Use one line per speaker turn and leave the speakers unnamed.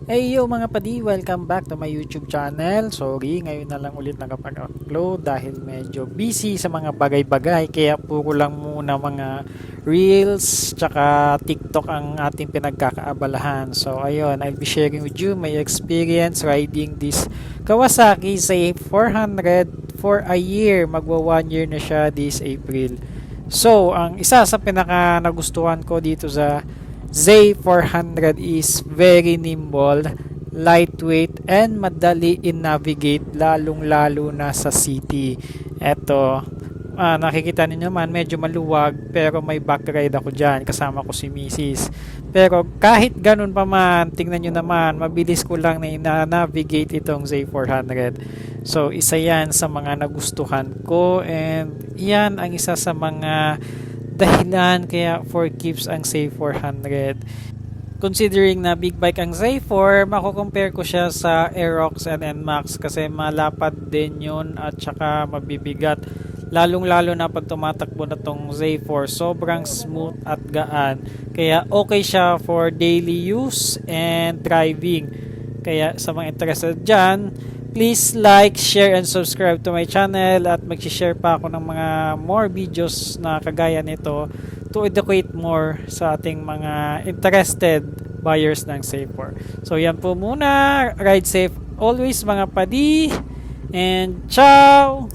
Hey yo mga padi, welcome back to my YouTube channel. Sorry, ngayon na lang ulit nakapag-upload dahil medyo busy sa mga bagay-bagay. Kaya puro lang muna mga Reels tsaka TikTok ang ating pinagkakaabalahan. So ayun, I'll be sharing with you my experience riding this Kawasaki ZA-400 for a year. Magwa 1 year na siya this April. So, ang isa sa pinaka nagustuhan ko dito sa Z400 is very nimble, lightweight, and madali in-navigate lalong-lalo na sa city. Eto, nakikita niyo naman medyo maluwag pero may back ride ako dyan, kasama ko si Mrs. Pero kahit ganun pa man, tingnan nyo naman, mabilis ko lang na ina-navigate itong Z400. So, isa yan sa mga nagustuhan ko and yan ang isa sa mga dahilan kaya 4 keeps ang Z400. Considering na big bike ang Z4, mako-compare ko siya sa Aerox and NMAX kasi malapad din yun at saka mabibigat. Lalong-lalo na pag tumatakbo na tong Z4, sobrang smooth at gaan. Kaya okay siya for daily use and driving. Kaya sa mga interested dyan, please like, share, and subscribe to my channel at mag-share pa ako ng mga more videos na kagaya nito to educate more sa ating mga interested buyers ng Z4. So yan po muna. Ride safe always mga padi. And ciao!